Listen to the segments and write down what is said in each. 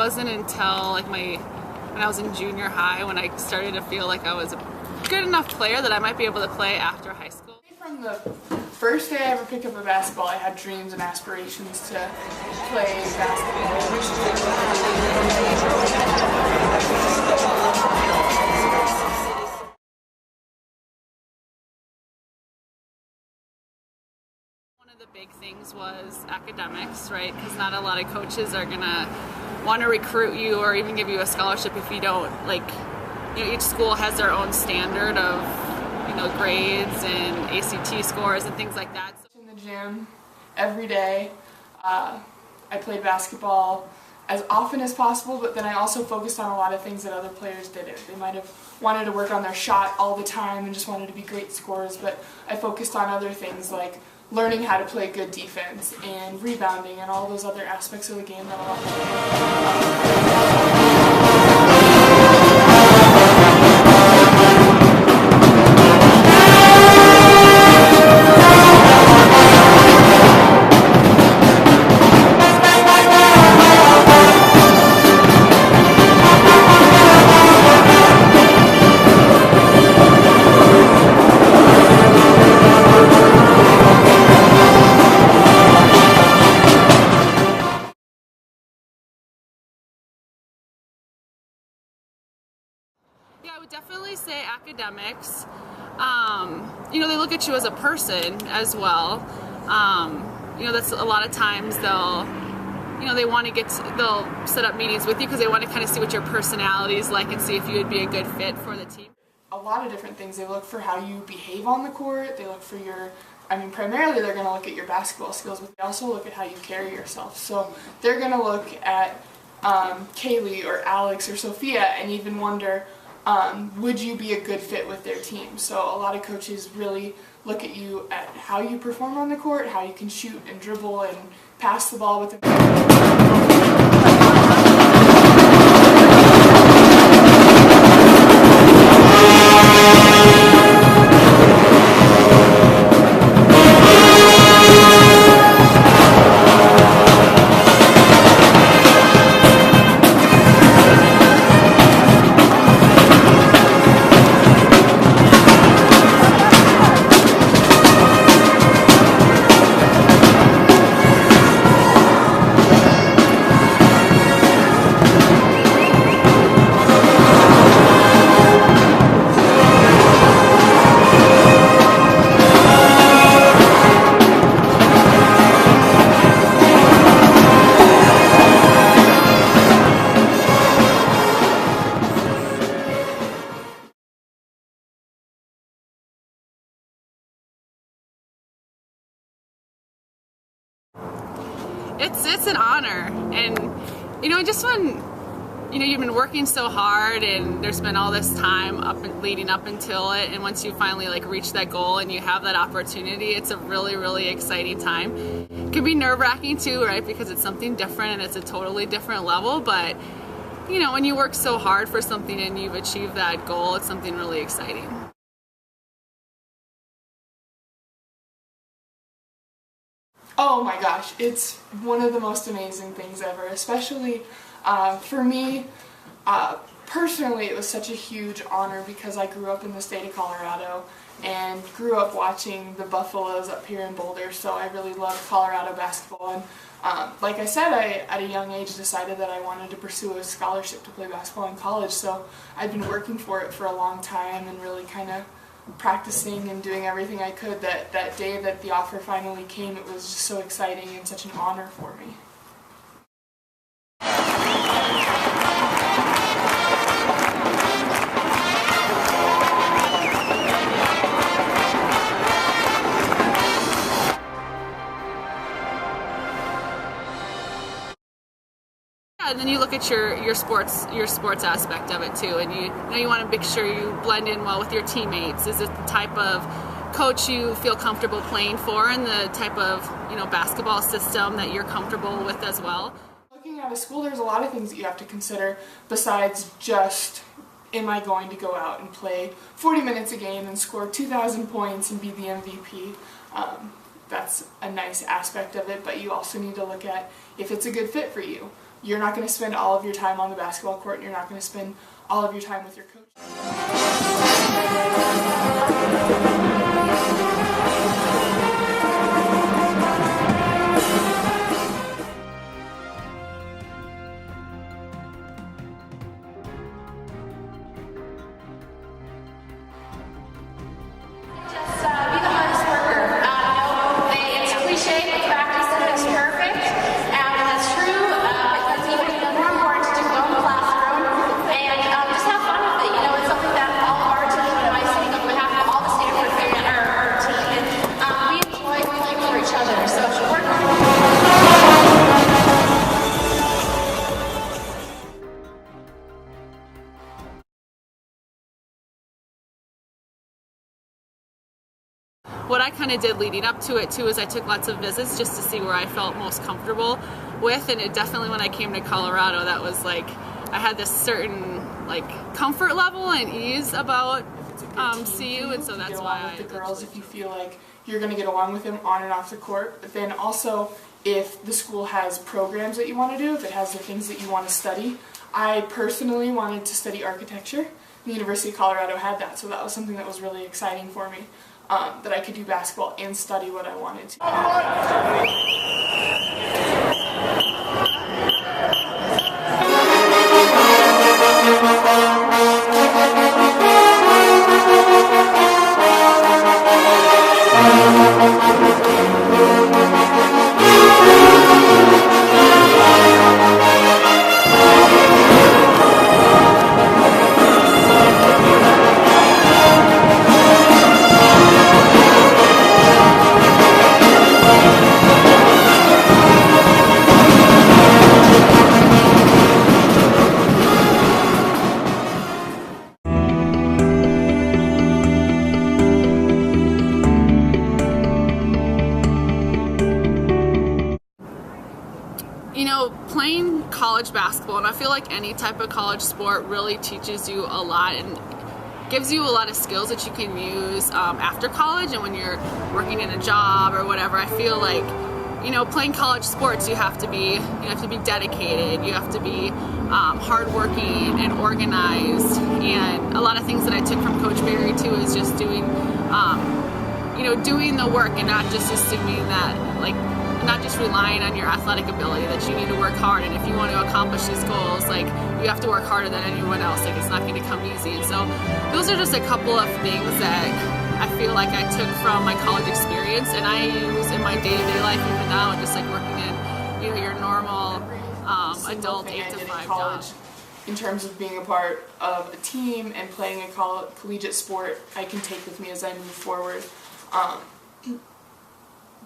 wasn't until like when I was in junior high when I started to feel like I was a good enough player that I might be able to play after high school. From the first day I ever picked up a basketball, I had dreams and aspirations to play basketball. One of the big things was academics, right? Because not a lot of coaches are gonna want to recruit you or even give you a scholarship if you don't, like, you know, each school has their own standard of, you know, grades and ACT scores and things like that. In the gym every day, I played basketball as often as possible, but then I also focused on a lot of things that other players didn't. They might have wanted to work on their shot all the time and just wanted to be great scorers, but I focused on other things like learning how to play good defense and rebounding and all those other aspects of the game that Yeah, I would definitely say academics. You know, they look at you as a person as well. You know, that's a lot of times they'll set up meetings with you because they want to kind of see what your personality is like and see if you would be a good fit for the team. A lot of different things. They look for how you behave on the court. They look for primarily they're going to look at your basketball skills, but they also look at how you carry yourself. So they're going to look at Kaylee or Alex or Sophia and even wonder, would you be a good fit with their team? So a lot of coaches really look at you at how you perform on the court, how you can shoot and dribble and pass the ball with It's an honor, and you know, just when you know you've been working so hard and there's been all this time leading up until it, and once you finally like reach that goal and you have that opportunity, it's a really exciting time. It can be nerve-wracking too, right, because it's something different and it's a totally different level, but you know, when you work so hard for something and you've achieved that goal, it's something really exciting. Oh my gosh, it's one of the most amazing things ever, especially for me. Personally, it was such a huge honor because I grew up in the state of Colorado and grew up watching the Buffaloes up here in Boulder, so I really loved Colorado basketball. And like I said, I at a young age decided that I wanted to pursue a scholarship to play basketball in college, so I've been working for it for a long time and really kind of practicing and doing everything I could. That day that the offer finally came, it was just so exciting and such an honor for me. And then you look at your sports aspect of it too, and you want to make sure you blend in well with your teammates. Is it the type of coach you feel comfortable playing for, and the type of basketball system that you're comfortable with as well? Looking at a school, there's a lot of things that you have to consider besides just, am I going to go out and play 40 minutes a game and score 2,000 points and be the MVP? That's a nice aspect of it, but you also need to look at if it's a good fit for you. you're not going to spend all of your time on the basketball court, and you're not going to spend all of your time with your coach. What I kind of did leading up to it too is I took lots of visits just to see where I felt most comfortable with, and it definitely, when I came to Colorado, that was like I had this certain like comfort level and ease about CU, and so that's why with the girls, if you feel like you're going to get along with them on and off the court, but then also if the school has programs that you want to do, if it has the things that you want to study. I personally wanted to study architecture. The University of Colorado had that, so that was something that was really exciting for me, that I could do basketball and study what I wanted to. You know, playing college basketball, and I feel like any type of college sport really teaches you a lot and gives you a lot of skills that you can use after college and when you're working in a job or whatever. I feel like, you know, playing college sports, you have to be dedicated, you have to be hardworking and organized, and a lot of things that I took from Coach Barry too is just doing, doing the work and not just assuming that, like, not just relying on your athletic ability, that you need to work hard, and if you want to accomplish these goals, like, you have to work harder than anyone else. Like, it's not going to come easy. And so those are just a couple of things that I feel like I took from my college experience and I use in my day-to-day life even now, just like working in, you know, your normal adult 8 to 5 job. In terms of being a part of a team and playing a collegiate sport, I can take with me as I move forward.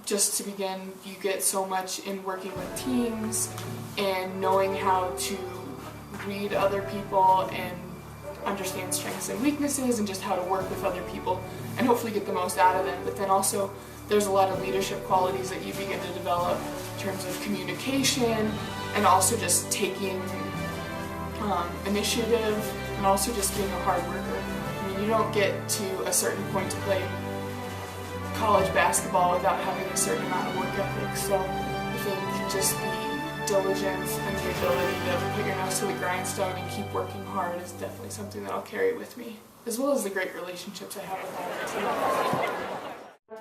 Just to begin, you get so much in working with teams and knowing how to read other people and understand strengths and weaknesses and just how to work with other people and hopefully get the most out of them. But then also there's a lot of leadership qualities that you begin to develop in terms of communication and also just taking initiative and also just being a hard worker. I mean, you don't get to a certain point to play college basketball without having a certain amount of work ethic. So I think just the diligence and the ability to put your nose to the grindstone and keep working hard is definitely something that I'll carry with me, as well as the great relationships I have with all of the team.